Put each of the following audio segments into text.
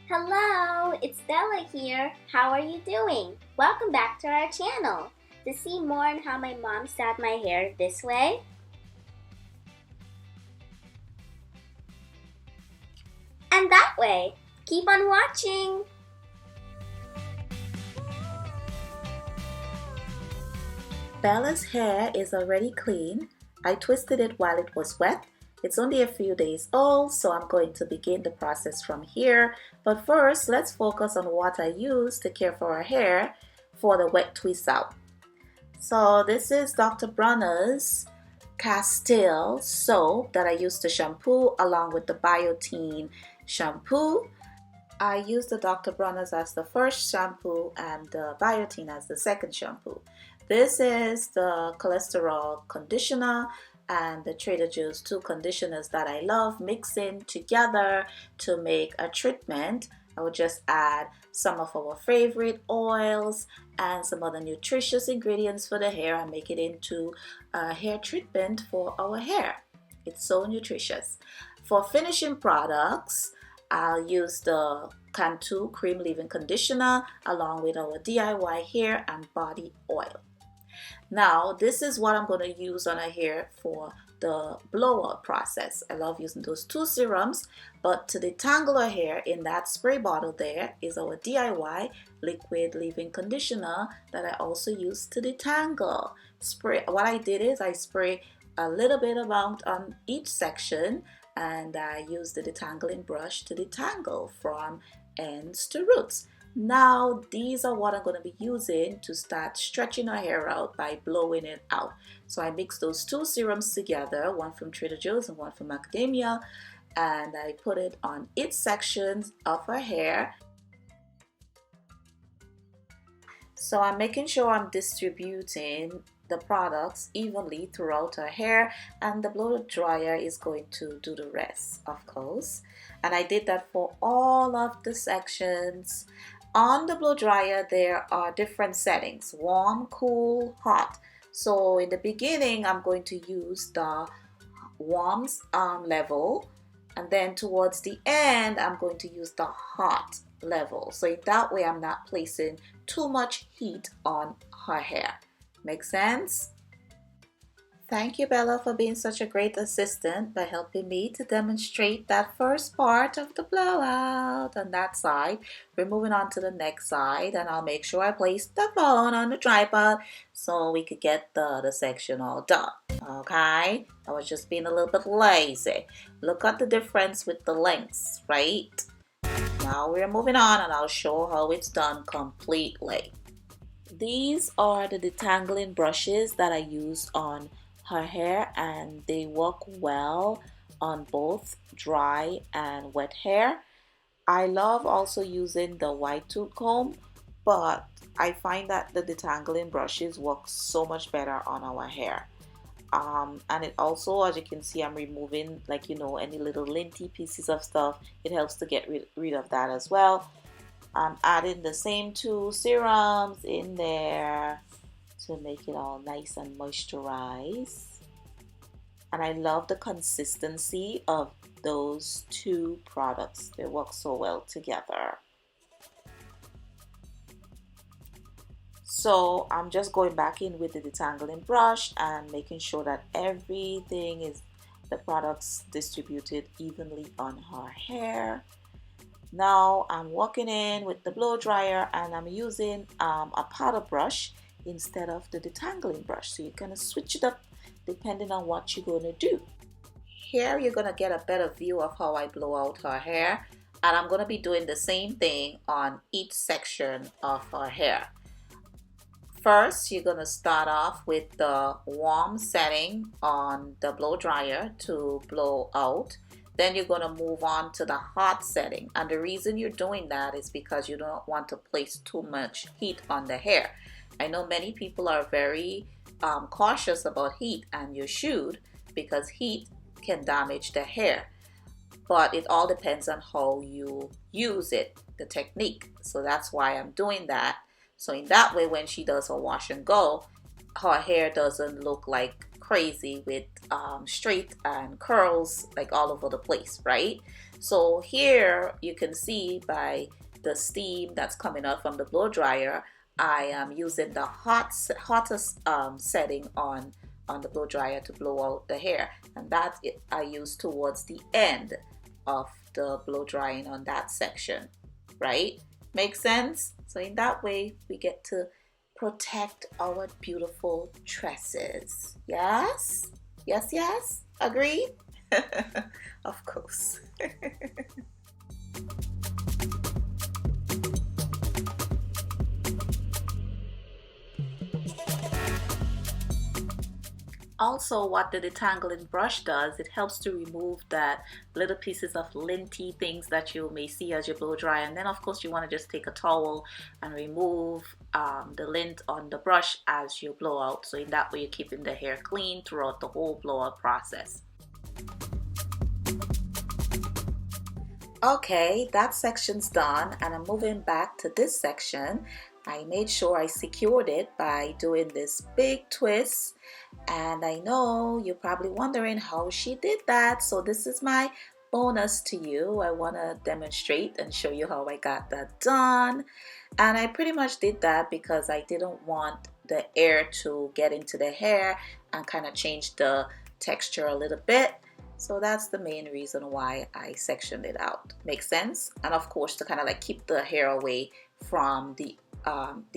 Hello, it's Bella here. How are you doing? Welcome back to our channel. To see more on how my mom styled my hair this way and that way, keep on watching. Bella's hair is already clean. I twisted it while it was wet. It's only a few days old, so I'm going to begin the process from here. But first, let's focus on what I use to care for our hair for the wet twist out. So this is Dr. Bronner's Castile soap that I use to shampoo along with the Biotin shampoo. I use the Dr. Bronner's as the first shampoo and the Biotin as the second shampoo. This is the cholesterol conditioner and the Trader Joe's 2 conditioners that I love mixing together to make a treatment. I would just add some of our favorite oils and some other nutritious ingredients for the hair and make it into a hair treatment for our hair. It's so nutritious. For finishing products, I'll use the Cantu Cream Leave-In Conditioner along with our DIY hair and body oil. Now, this is what I'm going to use on our hair for the blowout process. I love using those 2 serums, but to detangle our hair, in that spray bottle there is our DIY liquid leave-in conditioner that I also use to detangle. What I did is I spray a little bit amount on each section and I use the detangling brush to detangle from ends to roots. Now these are what I'm going to be using to start stretching our hair out by blowing it out. So I mix those 2 serums together, one from Trader Joe's and one from Macadamia, and I put it on each section of our hair. So I'm making sure I'm distributing the products evenly throughout our hair, and the blow dryer is going to do the rest, of course. And I did that for all of the sections. On the blow dryer, there are different settings: warm, cool, hot. So in the beginning, I'm going to use the warm level, and then towards the end, I'm going to use the hot level. So that way, I'm not placing too much heat on her hair. Make sense? Thank you, Bella, for being such a great assistant by helping me to demonstrate that first part of the blowout on that side. We're moving on to the next side, and I'll make sure I place the phone on the tripod so we could get the other section all done. Okay? I was just being a little bit lazy. Look at the difference with the lengths, right? Now we're moving on, and I'll show how it's done completely. These are the detangling brushes that I use on her hair, and they work well on both dry and wet hair. I love also using the wide tooth comb, but I find that the detangling brushes work so much better on our hair. And it also, as you can see, I'm removing any little linty pieces of stuff. It helps to get rid of that as well. I'm adding the same 2 serums in there to make it all nice and moisturized. And I love the consistency of those 2 products. They work so well together. So I'm just going back in with the detangling brush and making sure that everything is, the products distributed evenly on her hair. Now I'm walking in with the blow dryer, and I'm using a powder brush instead of the detangling brush. So you kind of switch it up depending on what you're going to do. Here you're going to get a better view of how I blow out her hair, and I'm going to be doing the same thing on each section of her hair. First, you're going to start off with the warm setting on the blow dryer to blow out. Then you're going to move on to the hot setting, and the reason you're doing that is because you don't want to place too much heat on the hair. I know many people are very cautious about heat, and you should, because heat can damage the hair, but it all depends on how you use it, the technique. So that's why I'm doing that. So in that way, when she does her wash and go, her hair doesn't look like crazy with straight and curls like all over the place, right? So here you can see by the steam that's coming out from the blow dryer, I am using the hottest setting on the blow dryer to blow out the hair, and that I use towards the end of the blow drying on that section, right? Make sense? So in that way we get to protect our beautiful tresses. Yes? Yes, yes? Agreed? Of course. Also, what the detangling brush does, it helps to remove that little pieces of linty things that you may see as you blow dry. And then of course you want to just take a towel and remove the lint on the brush as you blow out. So in that way you're keeping the hair clean throughout the whole blowout process. Okay, that section's done, and I'm moving back to this section. I made sure I secured it by doing this big twist, and I know you're probably wondering how she did that, so this is my bonus to you. I want to demonstrate and show you how I got that done. And I pretty much did that because I didn't want the air to get into the hair and kind of change the texture a little bit. So that's the main reason why I sectioned it out. Makes sense? And of course to kind of like keep the hair away from the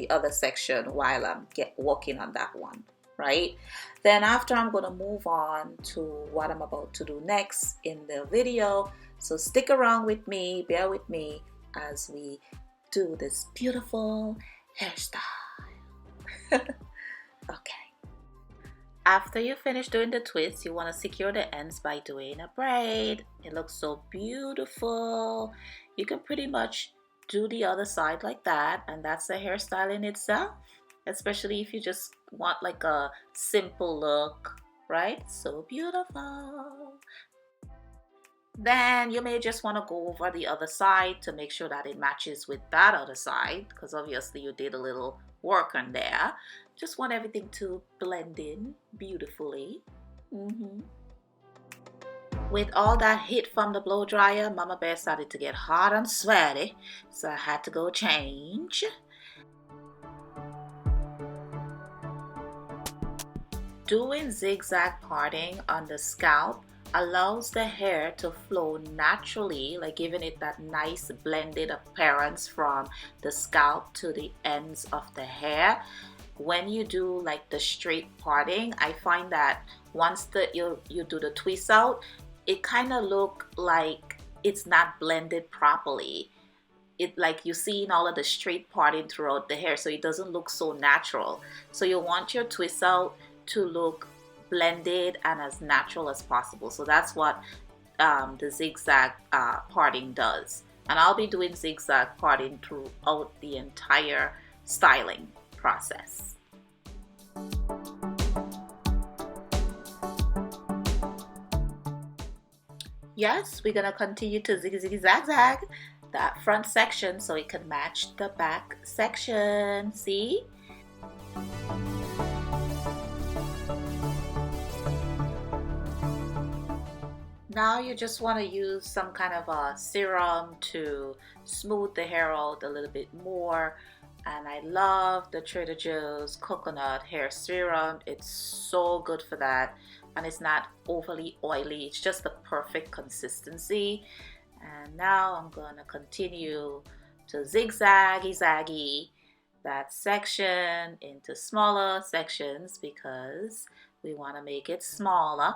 other section while I'm working on that one, right? Then after, I'm going to move on to what I'm about to do next in the video. So stick around with me, bear with me as we do this beautiful hairstyle. Okay. After you finish doing the twist, you want to secure the ends by doing a braid. It looks so beautiful. You can pretty much do the other side like that, and that's the hairstyle in itself, especially if you just want like a simple look, right? So beautiful. Then you may just want to go over the other side to make sure that it matches with that other side, because obviously you did a little work on there. Just want everything to blend in beautifully. With all that heat from the blow dryer, Mama Bear started to get hot and sweaty, so I had to go change. Doing zigzag parting on the scalp allows the hair to flow naturally, like giving it that nice blended appearance from the scalp to the ends of the hair. When you do like the straight parting, I find that once you do the twist out, it kind of look like it's not blended properly. It like you seeing all of the straight parting throughout the hair, so it doesn't look so natural. So you want your twist out to look blended and as natural as possible. So that's what the zigzag parting does. And I'll be doing zigzag parting throughout the entire styling process. Yes, we're gonna continue to zigzag that front section so it can match the back section. See? Now you just want to use some kind of a serum to smooth the hair out a little bit more. And I love the Trader Joe's coconut hair serum. It's so good for that, and it's not overly oily. It's just the perfect consistency. And now I'm gonna continue to zigzaggy that section into smaller sections because we want to make it smaller.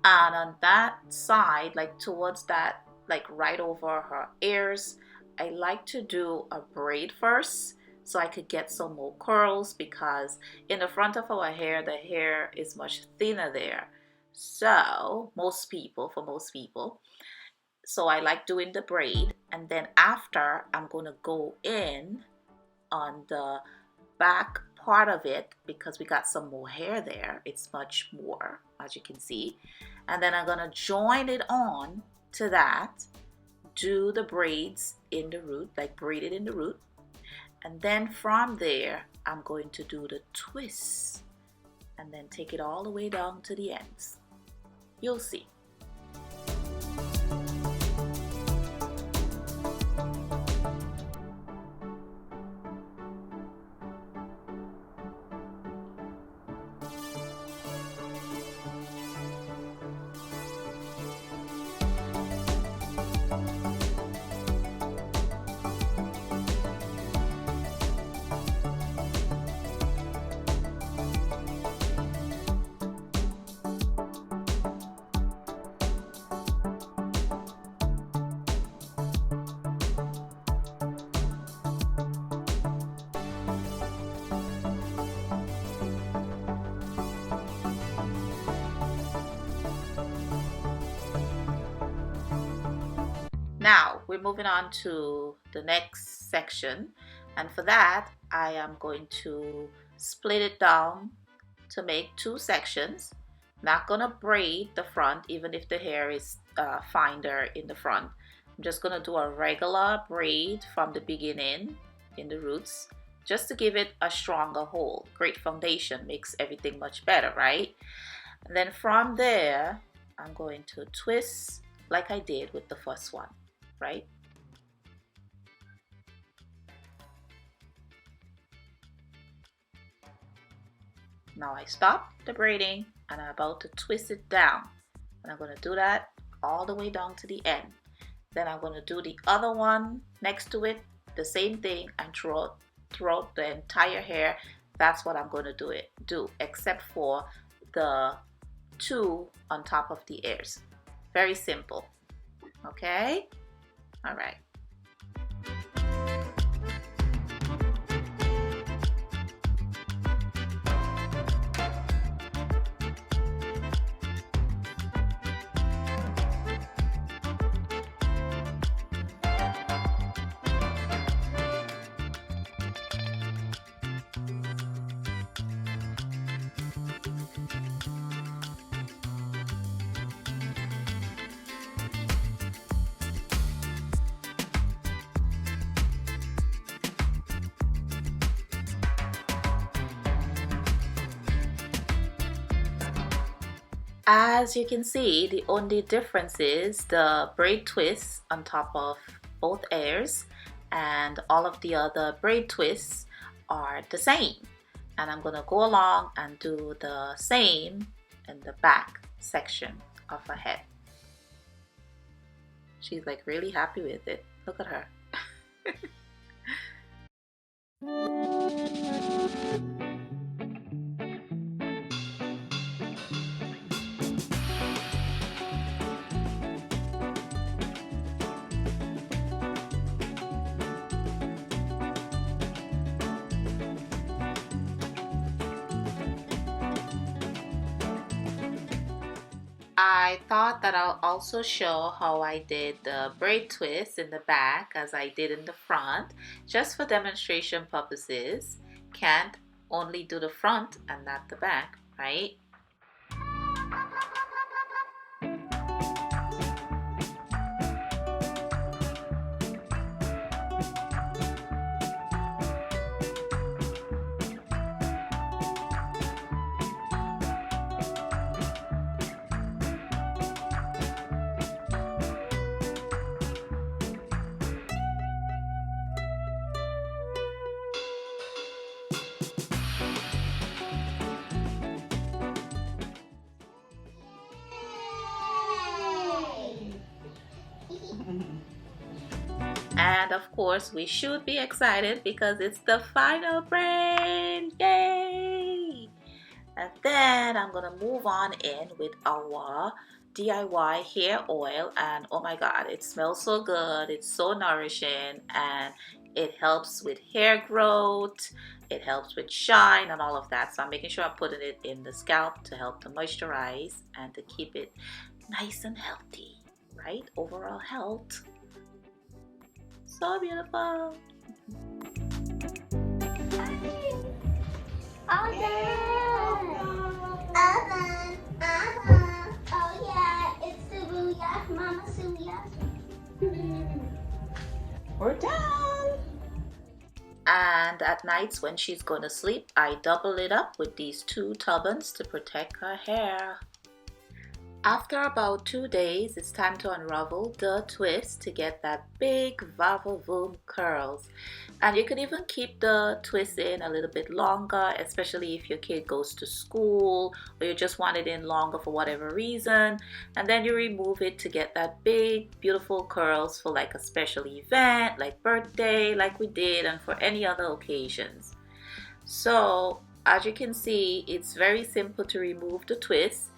And on that side, like towards that, like right over her ears, I like to do a braid first so I could get some more curls, because in the front of our hair, the hair is much thinner there. So for most people, so I like doing the braid, and then after I'm going to go in on the back part of it because we got some more hair there. It's much more, as you can see. And then I'm going to join it on to that, do the braids in the root, like braid it in the root. And then from there, I'm going to do the twist and then take it all the way down to the ends. You'll see. Now we're moving on to the next section, and for that I am going to split it down to make two sections. Not gonna braid the front even if the hair is finer in the front. I'm just gonna do a regular braid from the beginning in the roots just to give it a stronger hold. Great foundation makes everything much better, right? And then from there I'm going to twist like I did with the first one, right? Now I stop the braiding and I'm about to twist it down, and I'm going to do that all the way down to the end. Then I'm going to do the other one next to it, the same thing, and throughout the entire hair. That's what I'm going to do except for the two on top of the ears. Very simple. Okay? All right. As you can see, the only difference is the braid twists on top of both ears, and all of the other braid twists are the same. And I'm going to go along and do the same in the back section of her head. She's like really happy with it. Look at her. I thought that I'll also show how I did the braid twist in the back as I did in the front, just for demonstration purposes. Can't only do the front and not the back, right? And of course, we should be excited because it's the final braid! Yay! And then I'm gonna move on in with our DIY hair oil, and oh my god, it smells so good. It's so nourishing, and it helps with hair growth, it helps with shine and all of that. So I'm making sure I'm putting it in the scalp to help to moisturize and to keep it nice and healthy, right? Overall health. So beautiful. Oh yeah, it's Subuya, Mama Suya. We're done. And at nights when she's going to sleep, I double it up with these two turbans to protect her hair. After about 2 days, it's time to unravel the twist to get that big va-va-voom curls. And you can even keep the twist in a little bit longer, especially if your kid goes to school or you just want it in longer for whatever reason. And then you remove it to get that big, beautiful curls for like a special event, like birthday, like we did, and for any other occasions. So, as you can see, it's very simple to remove the twist.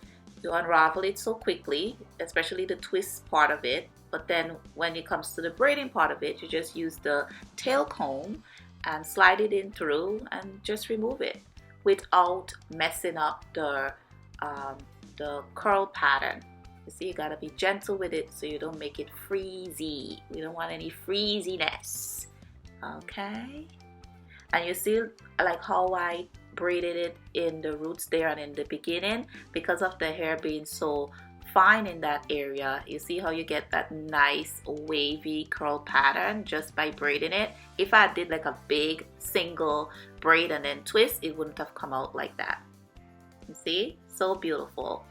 You unravel it so quickly, especially the twist part of it, but then when it comes to the braiding part of it, you just use the tail comb and slide it in through and just remove it without messing up the curl pattern. You see, you gotta be gentle with it so you don't make it freezy. We don't want any freeziness. Okay? And you see like how I braided it in the roots there and in the beginning, because of the hair being so fine in that area. You see how you get that nice wavy curl pattern just by braiding it. If I did like a big single braid and then twist, it wouldn't have come out like that. You see, so beautiful.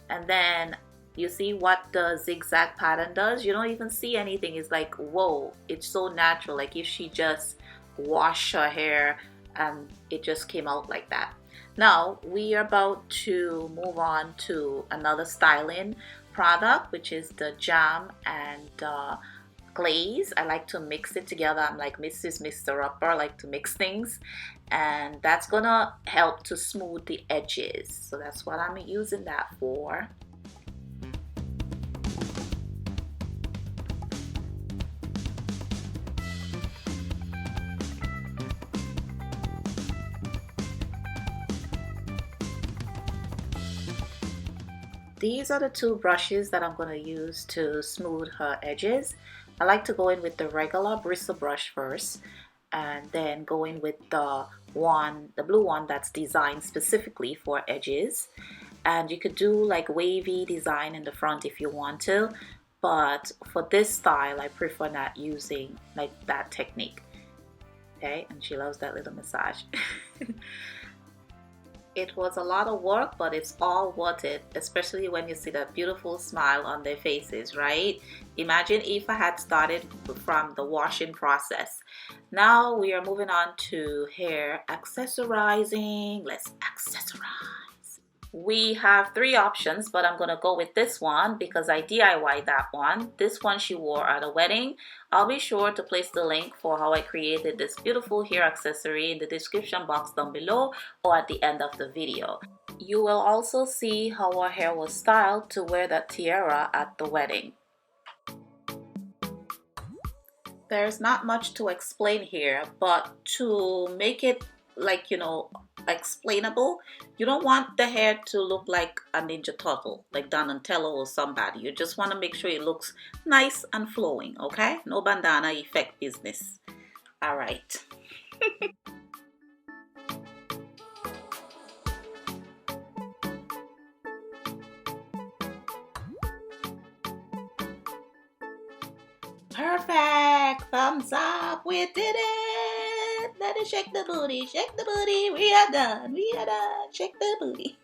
And then you see what the zigzag pattern does. You don't even see anything. It's like, whoa, it's so natural, like if she just washed her hair and it just came out like that. Now we are about to move on to another styling product, which is the jam and glaze. I like to mix it together. I'm like Mrs. Mr. Upper, I like to mix things, and that's gonna help to smooth the edges. So that's what I'm using that for. These are the two brushes that I'm going to use to smooth her edges. I like to go in with the regular bristle brush first, and then go in with the blue one that's designed specifically for edges. And you could do like wavy design in the front if you want to, but for this style I prefer not using like that technique. Okay, and she loves that little massage. It was a lot of work, but it's all worth it, especially when you see that beautiful smile on their faces, right? Imagine if I had started from the washing process. Now we are moving on to hair accessorizing. Let's accessorize. We have three options, but I'm gonna go with this one because I DIY'd that one. This one she wore at a wedding. I'll be sure to place the link for how I created this beautiful hair accessory in the description box down below or at the end of the video. You will also see how her hair was styled to wear that tiara at the wedding. There's not much to explain here, but to make it like, you know, explainable, you don't want the hair to look like a Ninja Turtle, like Donatello or somebody. You just want to make sure it looks nice and flowing, okay? No bandana effect business. All right. Perfect. Thumbs up. We did it. Let us shake the booty. Shake the booty. We are done. We are done. Shake the booty.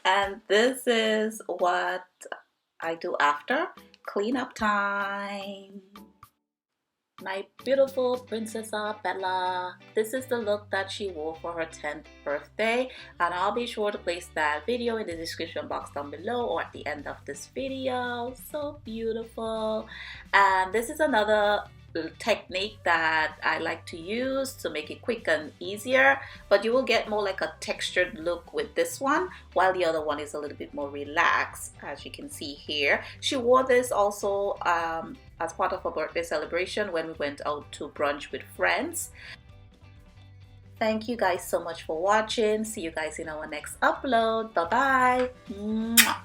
And this is what I do after cleanup time. My beautiful Princessa Bella. This is the look that she wore for her 10th birthday, and I'll be sure to place that video in the description box down below or at the end of this video. So beautiful. And this is another technique that I like to use to make it quick and easier, but you will get more like a textured look with this one, while the other one is a little bit more relaxed, as you can see here. She wore this also as part of a birthday celebration when we went out to brunch with friends. Thank you guys so much for watching. See you guys in our next upload. Bye bye.